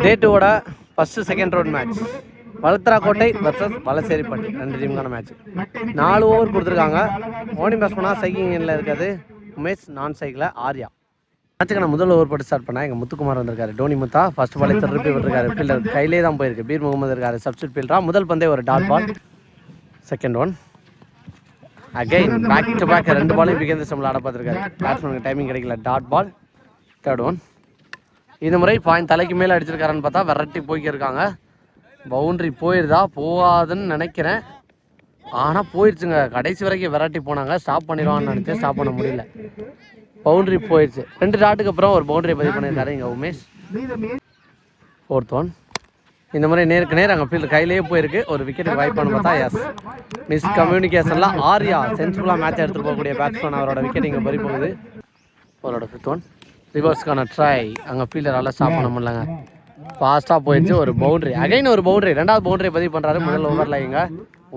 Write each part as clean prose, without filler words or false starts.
டே 2வோட first second round match Valatharakottai versus Valaseripatti 2 டீமுக்கான match. 4 over கொடுத்துருக்காங்க. ஓனிங் பேட்ஸ்மேனாக சைக்கிளில் இருக்காது உமேஷ், நான் சைக்கிளில் ஆர்யா. மேட்சுக்கு நான் முதல் ஓவர் போட்டு ஸ்டார்ட் பண்ணேன். எங்கள் முத்துக்குமார் வந்திருக்காரு. டோனி முத்தா ஃபர்ஸ்ட் பாலே திருப்பி விட்டுருக்காரு. ஃபீல்டர் கையிலே தான் போயிருக்கு. பீர் முகமது இருக்காரு சப்ஸ்டியூட் ஃபீல்டரா. முதல் பந்தே ஒரு dot ball. Second one again back to back 2 பாலையும் விகேந்திர சம்பளம் ஆட பார்த்துருக்காரு. பேட்ஸ்மேனுக்கு டைமிங் கிடைக்கல. Dot ball. தேர்ட் ஒன் இந்த முறை பாயிண்ட் தலைக்கு மேலே அடிச்சிருக்காருன்னு பார்த்தா விரட்டி போய்க்கிருக்காங்க. பவுண்ட்ரி போயிருதா போகாதுன்னு நினைக்கிறேன். ஆனால் போயிடுச்சுங்க. கடைசி வரைக்கும் விரட்டி போனாங்க. ஸ்டாப் பண்ணிடுவான்னு நினச்சேன். ஸ்டாப் பண்ண முடியல. பவுண்ட்ரி போயிடுச்சு. 2 டாட்டுக்கு அப்புறம் ஒரு பவுண்டரி பதிவு பண்ணியிருக்காரு இங்கே உமேஷ். ஃபோர்த் ஒன் இந்த முறை நேருக்கு நேர் அங்கே ஃபீல்டு கையிலேயே போயிருக்கு. ஒரு விக்கெட்டுக்கு வாய்ப்பானு பார்த்தா எஸ் மிஸ் கம்யூனிகேஷனில் ஆர்யா சென்சிபிளாக மேட்ச் எடுத்துகிட்டு போகக்கூடிய பேட்ஸ்மேன் அவரோட விக்கெட் இங்கே பறி போகுது. அவரோட 5th ஒன் ரிவர்ஸ்க்கான ட்ரை. அங்கே ஃபீல்டரால் ஸ்டாப் பண்ண முடியலங்க. ஃபாஸ்ட்டாக போயிடுச்சு. ஒரு பவுண்ட்ரி அகைன் ஒரு பவுண்ட்ரி. 2வது பவுண்ட்ரி பதிவு பண்ணுறாரு முதல் ஓவரில் இங்கே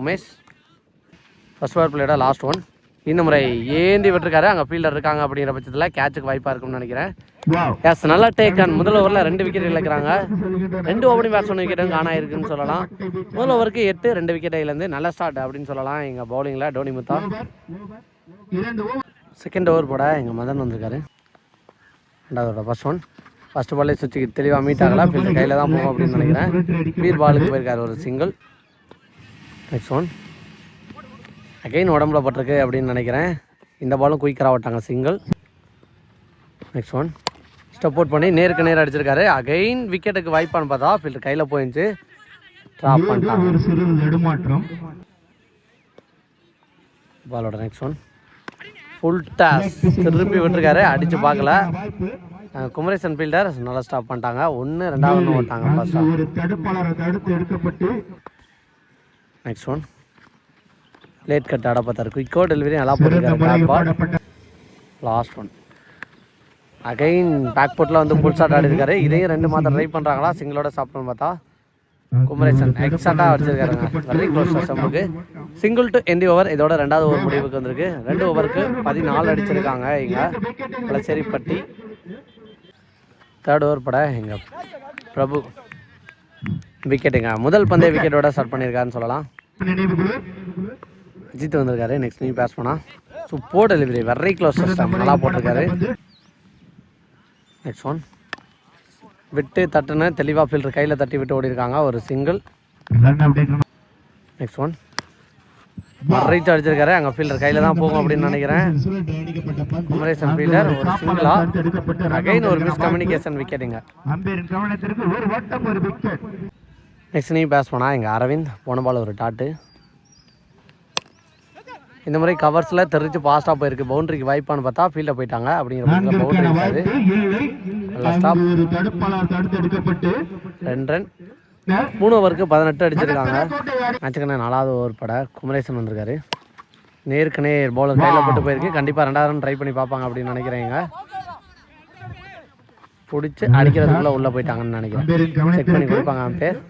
உமேஷ். ஃபர்ஸ்ட் ஓவர் பிளேயோட லாஸ்ட் ஒன் இந்த முறை ஏந்தி விட்டுருக்காரு. அங்கே ஃபீல்டர் இருக்காங்க அப்படிங்கிற பட்சத்தில் கேட்சுக்கு வாய்ப்பாக இருக்கும்னு நினைக்கிறேன். எஸ் நல்லா டேக் ஆன். முதல் ஓவரில் 2 விக்கெட் இழக்கிறாங்க. 2 ஓவரிங் பேட்ஸ்மேன் விக்கெட்டும் காணாயிருக்குன்னு சொல்லலாம். முதல் ஓவருக்கு 8 2 விக்கெட் இழந்து நல்ல ஸ்டார்ட் அப்படின்னு சொல்லலாம் எங்கள் பவுலிங்கில் டோனி முத்தா. செகண்ட் ஓவர் போட எங்கள் மதன் வந்திருக்காரு. 2வது ஃபர்ஸ்ட் ஒன் ஃபர்ஸ்ட் பாலே சுவிட்சுக்கு தெளிவாக மீட் ஆகலாம். ஃபீல்டர் கையில் தான் போகும் அப்படின்னு நினைக்கிறேன். பீர் பாலுக்கு போயிருக்காரு ஒரு சிங்கிள். நெக்ஸ்ட் ஒன் அகைன் உடம்புல பட்டிருக்கு அப்படின்னு நினைக்கிறேன். இந்த பாலும் குயிக்கராக விட்டாங்க single. Next one step out பண்ணி நேருக்கு நேர் அடிச்சிருக்காரு. அகைன் விக்கெட்டுக்கு வாய்ப்பான்னு பார்த்தா ஃபீல்டர் கையில் போயிடுச்சு. ட்ராப் பண்ணிட்டாங்க. பாலோட நெக்ஸ்ட் ஒன் ஃபுல் டாஸ் திருப்பி விட்டுருக்காரு. அடித்து பார்க்கல. குமரேசன் ஃபீல்டர் நல்லா ஸ்டாப் பண்ணிட்டாங்க. 1 2வது ஓட்டாங்க first. Next one late cut ஆட பார்த்தாரு. குயிக்கோ டெலிவரி நல்லா போட்டிருக்காரு. லாஸ்ட் ஒன் அகைன் பேக் போட்டில் வந்து ஃபுல் ஷாட் ஆடிருக்காரு. இதையும் 2 மாதம் ட்ரை பண்ணுறாங்களா சிங்கிளோட ஸ்டாப்னு பார்த்தா குமரேசன் எக்ஸாக்டாக அடிச்சிருக்காருங்க. வெரி க்ளோஸ் ஸ்டம்புக்கு. Single to end over. இதோட 2வது ஓவர் முடிவுக்கு வந்திருக்கு. 2 ஓவருக்கு 14 அடிச்சிருக்காங்க இங்கே வலசேரிப்பட்டி. 3rd ஓவர் பட எங்கள் பிரபு விக்கெட்டுங்க. முதல் பந்தே விக்கெட்டோட ஸ்டார்ட் பண்ணியிருக்காருன்னு சொல்லலாம். அஜித் வந்திருக்காரு. நெக்ஸ்ட் நியூ பேட்ஸ்மேனா super delivery. Very close stump நல்லா போட்டிருக்காரு. நெக்ஸ்ட் ஒன் விட்டு தட்டுன்னு தெளிவாக ஃபீல்டர் கையில் தட்டி விட்டு ஓடி இருக்காங்க. ஒரு சிங்கிள். நெக்ஸ்ட் ஒன் ரைட் அடிச்சிருக்காரு. அங்கே ஃபீல்டர் கையில் தான் போகும் அப்படின்னு நினைக்கிறேன். குமரேசன் ஃபீல்டர் ஒரு சிங்கிளா. அகைன் ஒரு மிஸ் கம்யூனிகேஷன் விக்கெட்டுங்க. நெக்ஸ்ட் நியூ பேட்ஸ்மேனா எங்கள் அரவிந்த். போன பால் ஒரு டாட்டு. இந்த முறை கவர்ஸில் தெரிஞ்சு ஃபாஸ்ட்டாக போயிருக்கு. பவுண்டரிக்கு வாய்ப்பான்னு பார்த்தா ஃபீல்டில் போயிட்டாங்க அப்படிங்கிற பட்சத்தில் பவுண்டரி இருக்காது. நல்லா ஸ்டாப். 2 ரன். 3 ஓவருக்கு 18 அடிச்சிருக்காங்க. மேட்சுக்கான 4வது ஓவர் பட குமரேசன் வந்திருக்காரு. நேருக்கு நேர் பவுலர் கையில் போட்டு போயிருக்கு. கண்டிப்பாக 2வது ரன் ட்ரை பண்ணி பார்ப்பாங்க அப்படின்னு நினைக்கிறேங்க. பிடிச்சி அடிக்கிறதுக்குள்ளே உள்ளே போயிட்டாங்கன்னு நினைக்கிறேன். செக் பண்ணி கொடுப்பாங்க பேர்.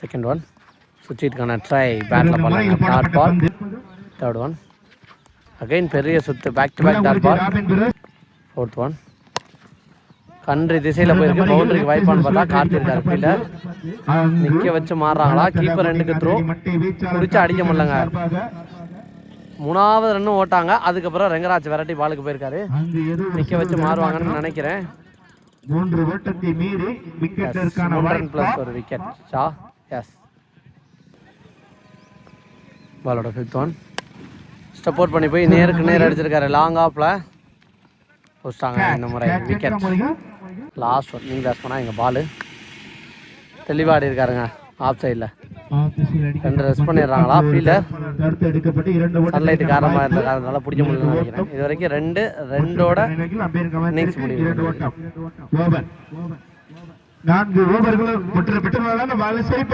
செகண்ட் ஒன் சுவிட்சுக்கான ட்ரை பேட்டில் பண்ணாங்க. Dot ball. 3rd one again பெரிய சுத்து back to back dot ball. 4th one கன்றி திசையில் போயிருக்கு. பவுண்டரிக்கு வாய்ப்பான்னு பார்த்தா காத்திருக்காரு ஃபீல்டர். நிற்க வச்சு மாறுறாங்களா. கீப்பர் 2க்கு த்ரோ பிடிச்சி அடிக்க முடியலங்க. 3வது ரன்னும் ஓட்டாங்க. அதுக்கப்புறம் ரெங்கராஜ் விரட்டி பாலுக்கு போயிருக்காரு. நிற்க வச்சு மாறுவாங்கன்னு நினைக்கிறேன். 3 ரன் ப்ளஸ் ஒரு விக்கெட். ஷா எஸ் பாலோட 5th ஒன் ஸ்டெப் அவுட் பண்ணி போய் நேருக்கு நேர் அடிச்சிருக்காரு. லாங் ஆஃப்ல போஸ்டாங்க இந்த முறை விக்கெட். லாஸ்ட் ஒன் நீங்க பேஸ் பண்ணா எங்க பாலு தெளிவாடி இருக்காருங்க. ஆஃப் சைடில் 2 ரெஸ்ட் பண்ணிடுறாங்களா ஃபீல்டர். சன்லைட் காரணமாக இருந்த காரணத்தினால பிடிக்க முடியலன்னு நினைக்கிறேன். இது வரைக்கும் 2 இன்னிங்ஸ் முடிவு.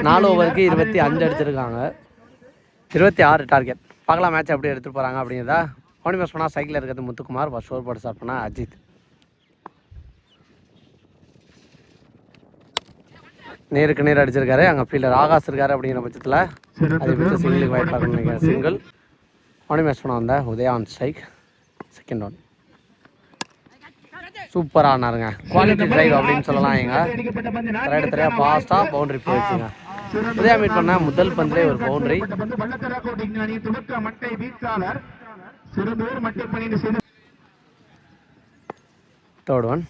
4 ஓவருக்கு 25 அடிச்சிருக்காங்க. 26 டார்கெட். பார்க்கலாம் மேட்ச் எப்படி எடுத்துகிட்டு போகிறாங்க அப்படிங்கிறதா. ஓனி பேஸ் பண்ணால் சைக்கிளில் இருக்கிறது முத்துக்குமார். ஃபர்ஸ்ட் ஓவர் போட்டு ஸ்டார்ட் பண்ணால் அஜித். நேருக்கு நேர் அடிச்சிருக்காரு. அங்கே ஃபீல்டர் ஆகாஷ் இருக்காரு அப்படிங்கிற பட்சத்தில் அதை வச்சு சிங்கிளுக்கு வாய்ப்பாக நினைக்கிறேன். சிங்கிள். ஓனி பேஸ் பண்ண வந்த Udaya on strike. Second one சூப்பராக ஆனாருங்க. குவாலிட்டி டிரைவ் அப்படின்னு சொல்லலாம். எங்க தரையா ஃபாஸ்ட்டாக பவுண்டரி போயிடுச்சுங்க. உதயா மீட் பண்ண முதல் பந்திலே ஒரு பவுண்டரி. Third one.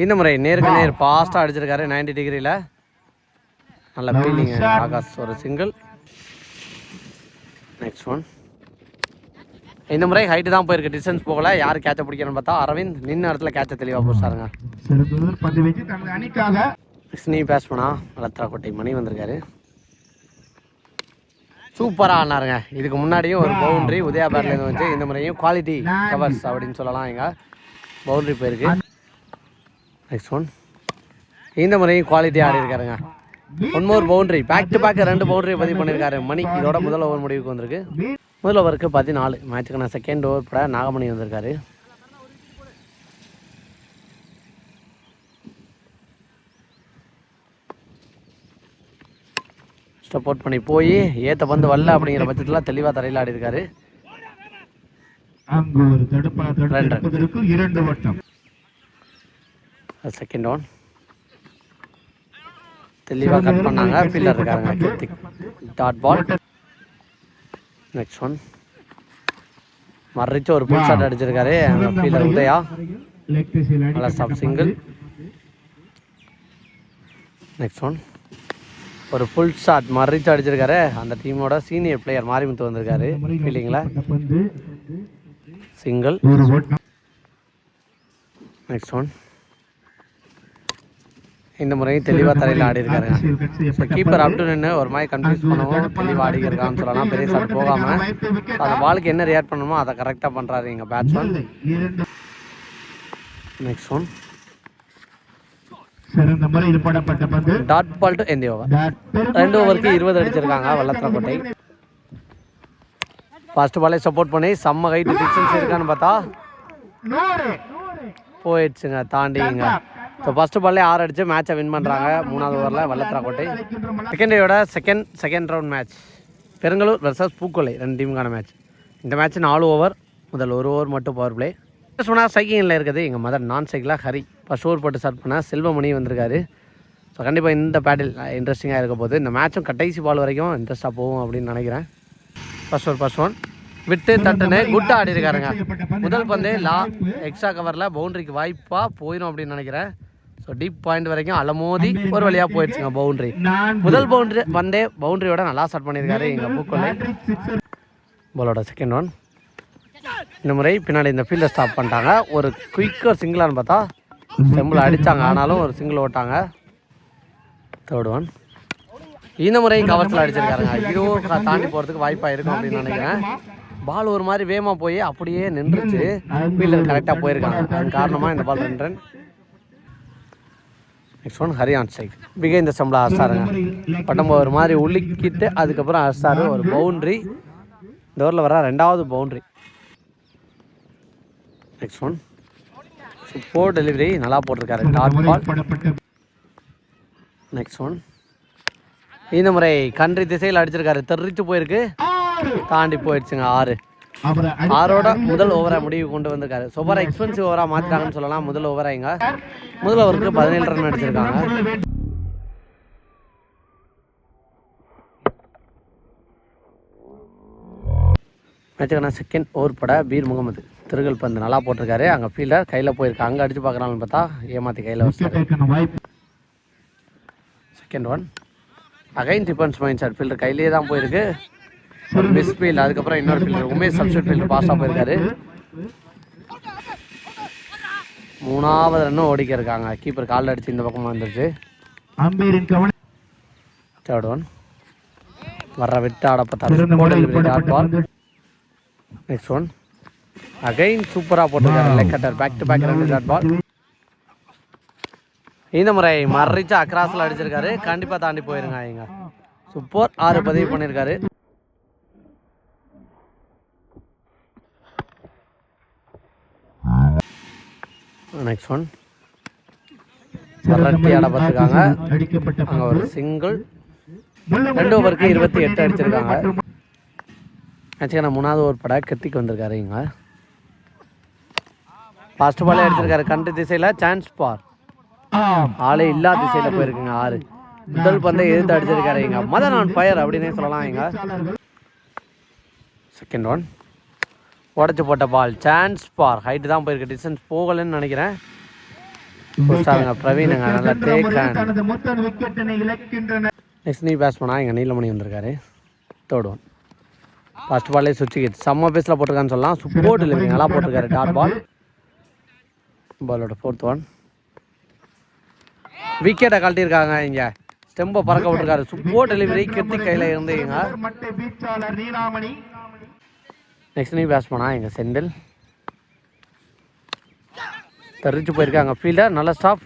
இந்த முறை நேருக்கு நேர் ஃபாஸ்ட்டாக அடிச்சிருக்காரு 90 டிகிரியில். நல்ல ஃபீலிங். ஆகாஷ் ஒரு சிங்கிள். Next one. இந்த முறை ஹைட்டு தான் போயிருக்கு, டிஸ்டன்ஸ் போகல. யார் கேட்சை பிடிக்கணும்னு பார்த்தா அரவிந்த் நின்ன இடத்துல கேட்சை தெளிவாக போச்சாருங்க. நீ பேஸ் பண்ணா வளர்த்தாக்கோட்டை மணி வந்திருக்காரு. சூப்பராக ஆனாருங்க. இதுக்கு முன்னாடியும் ஒரு பவுண்டரி உதயா பேட்லேருந்து வந்து இந்த முறையும் குவாலிட்டி கவர்ஸ் அப்படின்னு சொல்லலாம். எங்க பவுண்டரி போயிருக்கு. Next one. இந்த முறையும் குவாலிட்டி ஆடி இருக்காருங்க. One more boundary. Back to back 2 boundary பதிவு பண்ணியிருக்காரு மணி. இதோட முதல் ஓவர் முடிவுக்கு வந்திருக்கு. முதல் ஓவருக்கு 14. மேட்சுக்கான செகண்ட் ஓவர் பட நாகமணி வந்திருக்காரு. சப்போர்ட் பண்ணி போய் ஏத்த பந்து வரல அப்படிங்கிற பட்சத்தில் தெளிவாக தரையில் ஆடி இருக்காரு. Second one. தெளிவாக கட் பண்ணாங்க. ஃபீல்டர் இருக்காருங்க Krithik. Dot ball. Next one. மறைச்சு ஒரு புல் ஷாட் அடிச்சிருக்காரு ஃபீல்டர் உதயா. நல்ல ஸ்டாப் சிங்கிள். Next one. ஒரு ஃபுல் ஷாட் மறைச்சு அடிச்சிருக்காரு. அந்த டீமோட சீனியர் பிளேயர் மாரிமுத்து வந்திருக்காரு ஃபீல்டிங்கில். சிங்கிள். Next one. இந்த முறையும் தெளிவாக தரையில் ஆடி இருக்காருங்க. ஸோ கீப்பர் அப் டு நின்று ஒரு மாதிரி கன்ஃபியூஸ் பண்ணவும் தெளிவாக ஆடி இருக்கான்னு சொல்லலாம். பெரிய ஷாட் போகாமல் அந்த பாலுக்கு என்ன ரியாக்ட் பண்ணணுமோ அதை கரெக்டாக பண்ணுறாரு எங்கள் batsman. Next one. Dot ball to எந்த ஓவர். 2 ஓவருக்கு 20 அடிச்சிருக்காங்க வல்லத்தரக்கோட்டை. ஃபர்ஸ்ட் பாலே சப்போர்ட் பண்ணி செம்ம ஹைட் டிஸ்டன்ஸ் இருக்கான்னு பார்த்தா போயிடுச்சுங்க, தாண்டிங்க. ஸோ ஃபர்ஸ்ட் பால்லே 6 அடிச்சு மேட்சை வின் பண்ணுறாங்க 3வது ஓவரில் வல்லத்தரக்கோட்டை. செகண்ட் டேயோட second round match Perungalur versus Pookollai 2 டீமுக்கான மேட்ச். இந்த மேட்ச் 4 ஓவர். முதல் 1 ஓவர் மட்டும் பவர் பிளே. சொன்னால் சைக்கிளில் இருக்குது எங்கள் மதர் நான் சைக்கிளாக ஹரி. ஃபர்ஸ்ட் ஓவர் போட்டு ஸ்டார்ட் பண்ணால் செல்வமணி வந்திருக்காரு. ஸோ கண்டிப்பாக இந்த பேட்டில் இன்ட்ரெஸ்டிங்காக இருக்க போது. இந்த மேட்சும் கடைசி பால் வரைக்கும் இன்ட்ரெஸ்ட்டாக போகும் அப்படின்னு நினைக்கிறேன். ஃபர்ஸ்ட் ஒன் விட்டு தட்டுன்னு குட்டாக ஆடி இருக்காருங்க. முதல் பந்தே எக்ஸ்ட்ரா கவரில் பவுண்டரிக்கு வாய்ப்பாக போயிடும் அப்படின்னு நினைக்கிறேன். ஸோ டீப் பாயிண்ட் வரைக்கும் அலமோதி ஒரு வழியாக போயிடுச்சுங்க பவுண்டரி. முதல் பவுண்டரி பந்தே பவுண்டரியோட நல்லா ஸ்டார்ட் பண்ணியிருக்காரு எங்கள் பூக்கொல்லை. பாலோட செகண்ட் ஒன். இந்த முறை பின்னாடி இந்த ஃபீல்டை ஸ்டாப் பண்ணிட்டாங்க. ஒரு குயிக்கர் சிங்கிளான்னு பார்த்தா செம்பிள் அடித்தாங்க, ஆனாலும் ஒரு சிங்கிள் ஓட்டாங்க. Third one. இந்த முறையும் கவர்ஸில் அடிச்சிருக்காருங்க. இதுவும் தாண்டி போகிறதுக்கு வாய்ப்பாக இருக்கும் அப்படின்னு நினைக்கிறேன். பால் ஒரு மாதிரி வேகமாக போய் அப்படியே நின்றுச்சு. ஃபீல்டர் கரெக்டாக போயிருக்காங்க. அதன் காரணமாக இந்த பால் 2 ரன். Next one. ஹரியான் சைக் பிகை இந்த ஸ்டம்பில் அடிச்சாருங்க. பட்டம் ஒரு மாதிரி உள்ளிக்கிட்டு அதுக்கப்புறம் அடிச்சாரு ஒரு பவுண்ட்ரி. இந்த ஓவரில் வர 2வது boundary. Next one. Super delivery நல்லா போட்டிருக்காரு டாட் பால். Next one. இந்த முறை கன்றி திசையில் அடிச்சிருக்காரு. தெரிச்சு போயிருக்கு, தாண்டி போயிடுச்சுங்க 6. 6ஓட முதல் ஓவரை முடிவு கொண்டு வந்திருக்காரு. சூப்பராக எக்ஸ்பென்சிவ் ஓவராக மாற்றிட்டாங்கன்னு சொல்லலாம். முதல் ஓவரை இங்கே முதல் ஓவருக்கு 17 ரன் அடிச்சிருக்காங்க. மேட்சுக்கான செகண்ட் ஓவர் பட பீர் முகமது திருகல் பந்து நல்லா போட்டிருக்காரு. அங்கே ஃபீல்டர் கையில் போயிருக்கு. அங்கே அடிச்சு பார்க்குறாங்கன்னு பார்த்தா ஏமாற்றி கையில் வச்சு. Second one. Again defence mind shot. Fielder கையிலே தான் போயிருக்கு. ஒரு மிஸ் ஃபீல்டு. அதுக்கப்புறம் இன்னொரு ஃபீல்டர் உமேஷ் சப்ஸ்டியூட் ஃபீல்டர் பாஸாக போயிருக்காரு. 3வது ரன்னும் ஓடிக்க இருக்காங்க. கீப்பர் காலில் அடிச்சு இந்த பக்கமாக வந்துருச்சு. Third one. வர்ற விட்டு ஆடப்பட்டார். Next one. அகைன் சூப்பராக போட்டிருக்காரு leg cutter. Back to back 2 dot ball. இந்த முறை மறைச்சா அக்ராஸில் அடிச்சிருக்காரு. கண்டிப்பாக தாண்டி போயிருங்க இங்க. சூப்பர் 6 பதிவு பண்ணியிருக்காரு. Next one. மரட்டி ஆடப்பட்டிருக்காங்க. அங்கே ஒரு சிங்கிள். 2 ஓவருக்கு 28 அடிச்சிருக்காங்க. ஆக்சுவலாக 3வது ஓவர் பட கிருத்திக் வந்திருக்காரு இங்கே. ஃபர்ஸ்ட் பாலே அடிச்சிருக்காரு கண்ட்ரி திசையில். சான்ஸ் பார் ஆளே இல்லாத திசையில் போயிருக்குங்க 6. முதல் பந்தை எதிர்த்து அடிச்சிருக்காரு இங்க மதன் ஆன் ஃபயர் அப்படின்னே சொல்லலாம் இங்க. செகண்ட் ஒன் உடச்சி போட்ட பால். சான்ஸ் பார் ஹைட்டு தான் போயிருக்கு, டிஸ்டன்ஸ் போகலன்னு நினைக்கிறேன். பிரவீனுங்க நல்லா டேக். நெக்ஸ்ட் நீ பேட்ஸ் பண்ணா இங்கே நீலமணி வந்திருக்காரு. தேர்ட் ஒன் ஃபர்ஸ்ட் பாலே சுவிட்ச் கிட் செம்ம பேஸில் போட்டிருக்கான்னு சொல்லலாம். சப்போர்ட் டெலிவரி நல்லா போட்டிருக்காரு. Dot ball. பாலோட ஃபோர்த் ஒன் விக்கெட்டை கழட்டியிருக்காங்க இங்கே. ஸ்டெம்பை பறக்க விட்டுருக்காரு. சப்போர்ட் டெலிவரி கெட்டி கையில் இருந்தீங்க. நெக்ஸ்ட் நீ பேட்ஸ் பண்ணா இங்கே செந்தில் தெரிஞ்சு போயிருக்காங்க. ஃபீல்டர் நல்ல ஸ்டாப்.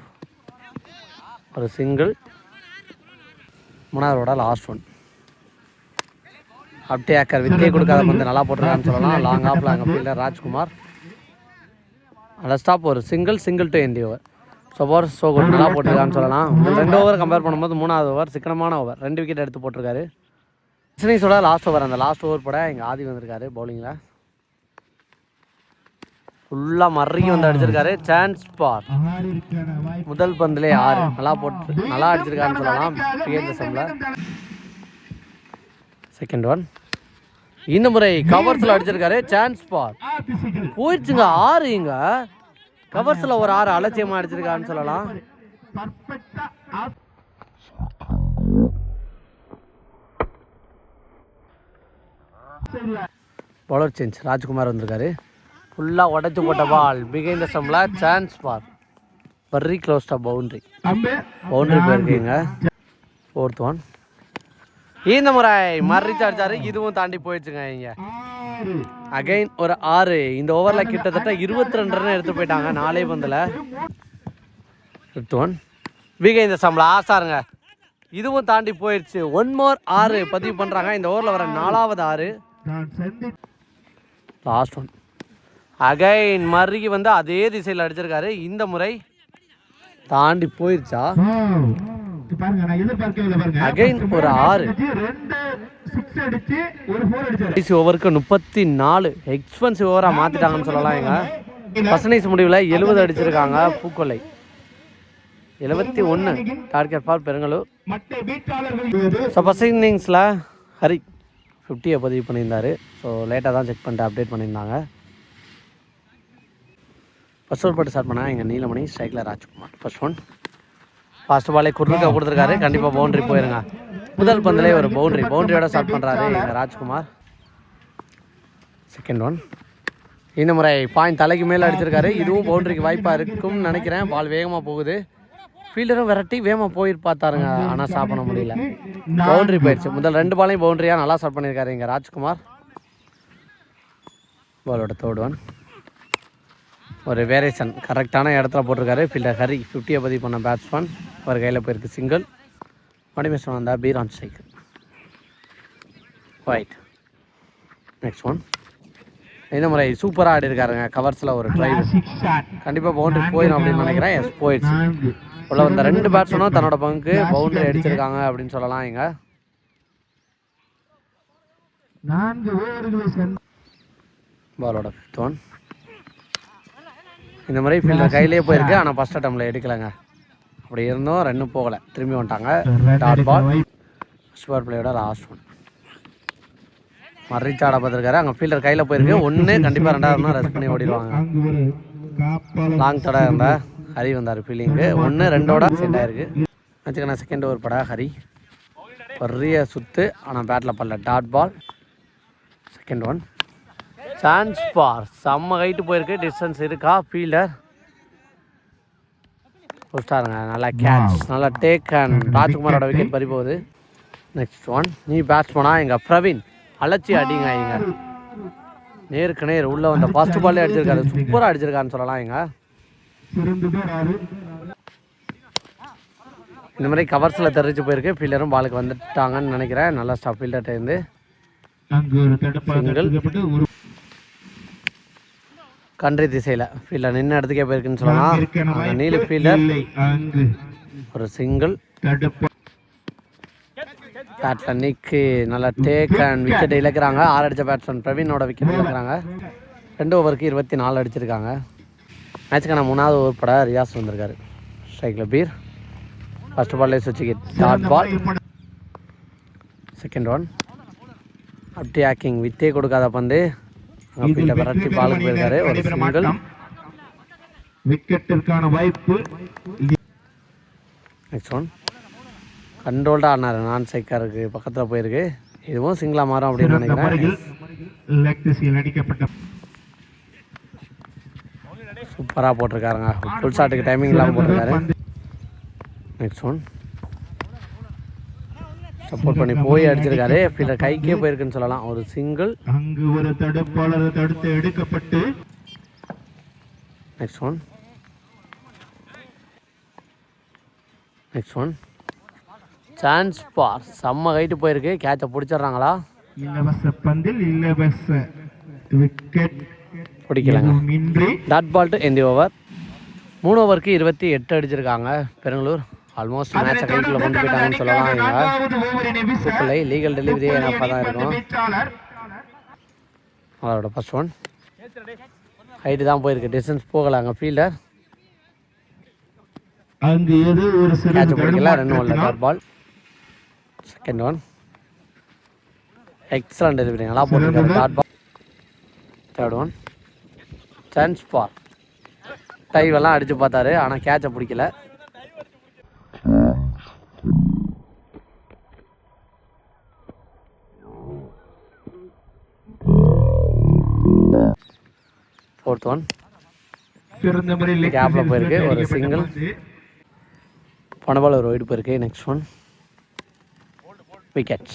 ஒரு சிங்கிள். மூணாவதோட லாஸ்ட் ஒன் அப்படியே ஆக்கர் வித்தியை கொடுக்காத வந்து நல்லா போட்டிருக்கான்னு சொல்லலாம். லாங் ஆஃபில் அங்கே ஃபீல்டர் ராஜ்குமார் நல்ல ஸ்டாப். ஒரு single to end over. Over so good நல்லா போட்டிருக்கான்னு சொல்லலாம். 2 ஓவர் கம்பேர் பண்ணும்போது 3வது ஓவர் சிக்கனமான ஓவர். 2 விக்கெட் எடுத்து போட்டிருக்காரு. சினிஸோட லாஸ்ட் ஓவர். அந்த லாஸ்ட் ஓவர் போட இங்கே ஆதி வந்திருக்காரு பவுலிங்கில். ஃபுல்லாக மறுக்கி வந்து அடிச்சிருக்காரு. சான்ஸ் பார் முதல் பந்திலே 6 நல்லா போட்டு நல்லா அடிச்சிருக்காருன்னு சொல்லலாம். பிஎன்எஸ்எம்மில் செகண்ட் ஒன் இந்த முறை கவர்ஸில் அடிச்சிருக்காரு. சான்ஸ் பார் போயிடுச்சுங்க 6 இங்க கவர்ஸில் ஒரு 6 அலட்சியமாக அடிச்சிருக்காருன்னு சொல்லலாம். பவுலர் சேஞ்ச் ராஜ்குமார் வந்திருக்காரு. ஃபுல்லாக உடச்சி போட்ட பால் பிகைண்ட் த ஸ்டம்பில். சான்ஸ் பார் வெரி க்ளோஸ் டு பவுண்ட்ரி போயிருக்கீங்க. ஃபோர்த் ஒன் இந்த முறை மறிச்சு அடிச்சாரு. இதுவும் தாண்டி போயிடுச்சுங்க இங்கே. அகைன் ஒரு 6. இந்த ஓவரில் கிட்டத்தட்ட 22 ரன் எடுத்து போயிட்டாங்க 4 பந்தில். ஃபிஃப்த் ஒன் பிகைண்ட் த ஸ்டம்பில் ஆசாருங்க. இதுவும் தாண்டி போயிடுச்சு. 1 more 6 பதிவு பண்ணுறாங்க. இந்த ஓவரில் வர 4வது 6. லாஸ்ட் ஒன் அகைன் மறுக்கி வந்து அதே திசையில் அடிச்சிருக்காரு. இந்த முறை தாண்டி போயிருச்சா? அகைன் ஒரு 6. ஓவருக்கு 34 எக்ஸ்பென்சிவ் ஓவராக மாற்றிட்டாங்கன்னு சொல்லலாம். எங்க பர்சன்டேஜ் முடிவில் 70 அடிச்சிருக்காங்க. பூக்கொல்லை 71 target for Perungalur. So first இன்னிங்ஸில் ஹரி 50 பதிவு பண்ணியிருந்தார். ஸோ லேட்டாக தான் செக் பண்ணிட்டு அப்டேட் பண்ணியிருந்தாங்க. ஃபர்ஸ்ட் ஓவர் போட்டு ஸ்டார்ட் பண்ணால் எங்கள் நீலமணி ஸ்ட்ரைக்கில் ராஜ்குமார். ஃபர்ஸ்ட் ஒன் ஃபர்ஸ்ட் பாலே குறுக்க கொடுத்துருக்காரு. கண்டிப்பாக பவுண்ட்ரி போயிருங்க. முதல் பந்திலே ஒரு பவுண்ட்ரியோட ஸ்டார்ட் பண்ணுறாரு எங்கள் ராஜ்குமார். செகண்ட் ஒன் இந்த முறை பாயிண்ட் தலைக்கு மேலே அடிச்சிருக்காரு. இதுவும் பவுண்ட்ரிக்கு வாய்ப்பாக இருக்கும்னு நினைக்கிறேன். பால் வேகமாக போகுது. ஃபீல்டரும் விரட்டி வேகமாக போயிட்டு பார்த்தாருங்க. ஆனால் ஸ்டாப் பண்ண முடியல. பவுண்ட்ரி போயிடுச்சு. முதல் 2 பாலையும் பவுண்ட்ரியாக நல்லா ஸ்டார்ட் பண்ணியிருக்காரு எங்கள் ராஜ்குமார். பாலோட தேர்ட் ஒன் ஒரு வேரியேஷன் கரெக்டான இடத்துல போட்டிருக்காரு. ஃபீல்டர் ஹரி 50 பதிவு பண்ண பேட்ஸ்மேன் ஒரு கையில் போயிருக்கு. சிங்கிள் மணிமேஸ்வரன் வந்தால் பீர் on strike. Wide. Next one இந்த முறை சூப்பராக ஆடி இருக்காருங்க. கவர்ஸில் ஒரு ட்ரைவ் கண்டிப்பாக பவுண்ட்ரி போயிடும் அப்படின்னு நினைக்கிறேன். எஸ் போயிடுச்சு. உள்ள வந்த 2 பேட்ஸ்மேனும் தன்னோட பங்குக்கு பவுண்டரி அடிச்சிருக்காங்க அப்படின்னு சொல்லலாம். இங்க பாலோட 5th ஒன் இந்த மாதிரி ஃபீல்டர் கையிலே போயிருக்கு. ஆனால் ஃபர்ஸ்ட் அட்டம்ல எடுக்கலைங்க. அப்படி இருந்தும் 2 போகலை. திரும்பி வந்துட்டாங்க. Dot ball. ஸ்கோர் பிளேயோட லாஸ்ட் ஒன் மறிச்சு ஆட பார்த்துருக்காரு. அங்கே ஃபீல்டர் கையில் போயிருக்கு. 1 கண்டிப்பாக 2வது ரெஸ்ட் பண்ணி ஓடிடுவாங்க. லாங் தடை இருந்தால் ஹரி வந்தார் ஃபீல்டிங்கு. 1 2ஓட செட் ஆயிருக்கு. வச்சுக்கண்ணா செகண்ட் ஓவர் படா ஹரி பெரிய சுத்து. ஆனால் பேட்டில் படல. Dot ball. Second one chance பார் செம்ம ஹைட்டு போயிருக்கு. டிஸ்டன்ஸ் இருக்கா? ஃபீல்டர் போஸ்டாருங்க. நல்லா கேட்ச் நல்லா டேக் அண்ட் ராஜ்குமாரோட விக்கெட் பறி போகுது. நெக்ஸ்ட் ஒன் நீ பேட்ஸ்மேனா எங்கள் பிரவீன் அலச்சி அடிங்க. இங்க நேருக்கு நேர் உள்ள வந்த ஃபர்ஸ்ட் பால்லே அடிச்சிருக்காரு. சூப்பராக அடிச்சிருக்காருன்னு சொல்லலாம். இங்க இந்த மாதிரி கவர்ஸில் தெரிஞ்சு போயிருக்கு. ஃபீல்டரும் பாலுக்கு வந்துட்டாங்கன்னு நினைக்கிறேன். நல்லா ஸ்டாப் ஃபீல்டர்கிட்ட இருந்து சிங்கிள் கண்ட்ரி திசையில் ஃபீல்டர் நின்று இடத்துக்கே போயிருக்குன்னு சொல்லலாம். நீலு ஃபீல்டர் ஒரு சிங்கிள் பேட்டில் நிற்கு நல்லா டேக் அண்ட் விக்கெட் இழக்கிறாங்க. 6 அடித்த பேட்ஸ்மேன் பிரவீனோட விக்கெட் இழக்கிறாங்க. 2 ஓவருக்கு 24 அடிச்சிருக்காங்க. மேட்சுக்கான 3வது ஓவர் போட ரியாஸ் வந்திருக்காரு. ஸ்ட்ரைக்கில் பீர். ஃபர்ஸ்ட் பால்லே சுவிட்ச் டாட் பால். செகண்ட் ஒன் அப்படி ஆக்கிங் வித்தே கொடுக்காத பந்து விரட்டி பாலுக்கு போயிருக்காரு. ஒரு சிங்கிள். விக்கெட்டிற்கான வாய்ப்பு. நெக்ஸ்ட் ஒன் கண்ட்ரோல்டாக ஆடினார். நான் சைக்காருக்கு பக்கத்தில் போயிருக்கு. இதுவும் சிங்கிளா மாறும் அப்படின்னு நினைக்கிறேன். சூப்பராக போட்டிருக்காருங்க. ஃபுல் ஷாட்டுக்கு டைமிங் இல்லாமல் போட்டிருக்காரு. நெக்ஸ்ட் ஒன் சப்போர்ட் பண்ணி போய் அடிச்சிருக்காரு. ஃபீல்டர் கைக்கே போயிருக்குன்னு சொல்லலாம். ஒரு சிங்கிள். அங்கு ஒரு தடுப்பாளர் தடுத்து எடுக்கப்பட்டு. நெக்ஸ்ட் ஒன் சான்ஸ் பார். செம்ம ஹைட்டு போயிருக்கு. கேட்சை பிடிச்சிடுறாங்களா? இலவச பந்தில் இலவச விக்கெட் பிடிக்கலங்க. Dot ball to end over. 3 ஓவருக்கு 28 அடிச்சிருக்காங்க பெரம்பலூர். ஆல்மோஸ்ட் மேட்சை கைக்குள்ளே கொண்டு போயிட்டாங்கன்னு சொல்லலாம். இவங்க லீகல் டெலிவரி என்னப்பா தான் இருக்கும். அவரோட ஃபர்ஸ்ட் ஒன் ஹைட்டு தான் போயிருக்கு. டிஸ்டன்ஸ் போகலாங்க. ஃபீல்டர் கேட்ச் பிடிக்கல. 2 ஓவரில் dot ball. Second one excellent delivery. நல்லா போட்டிருக்காரு. Dot ball. Third one chance பார். டைவெல்லாம் அடித்து பார்த்தாரு. ஆனால் கேட்சை பிடிக்கல. ஃபோர்த் ஒன் கேப்பில் போயிருக்கு. ஒரு சிங்கிள். பணபால் ஒரு ஒயிட் போயிருக்கு. Next one wicket.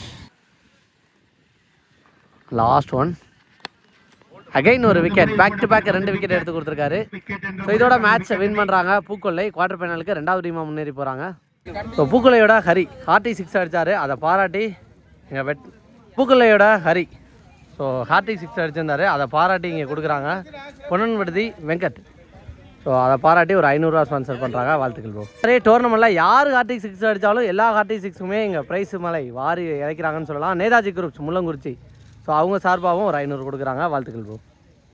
Last one again ஒரு wicket. Back to back 2 wicket எடுத்து கொடுத்துருக்காரு. ஸோ இதோட மேட்ச்சை வின் பண்ணுறாங்க பூக்கொல்லை. குவார்டர் ஃபைனலுக்கு 2வது டீமாக முன்னேறி போகிறாங்க. ஸோ பூக்கொல்லையோட ஹரி ஹார்ட்டி 6 அடித்தார். அதை பாராட்டி எங்கள் பூக்கொல்லையோட ஹரி ஹார்ட்டி 6 அடிச்சிருந்தாரு. அதை பாராட்டி இங்கே கொடுக்குறாங்க. பொன்னன் விடுதி வெங்கட். ஸோ அதை பாராட்டி ஒரு 500 ரூபா ஸ்பான்சர் பண்ணுறாங்க. வாழ்த்துக்கள் ப்ரோ. அதே டோர்னமெண்ட்டில் யார் ஹார்ட்டி 6 அடித்தாலும் எல்லா ஹார்ட்டி 6க்குமே இங்கே ப்ரைஸ் மலை வாரி இறக்கிறாங்கன்னு சொல்லலாம். நேதாஜி குரூப்ஸ் முள்ளங்குறிச்சி. ஸோ அவங்க சார்பாகவும் ஒரு 500 கொடுக்குறாங்க. வாழ்த்துக்கள் ப்ரோ.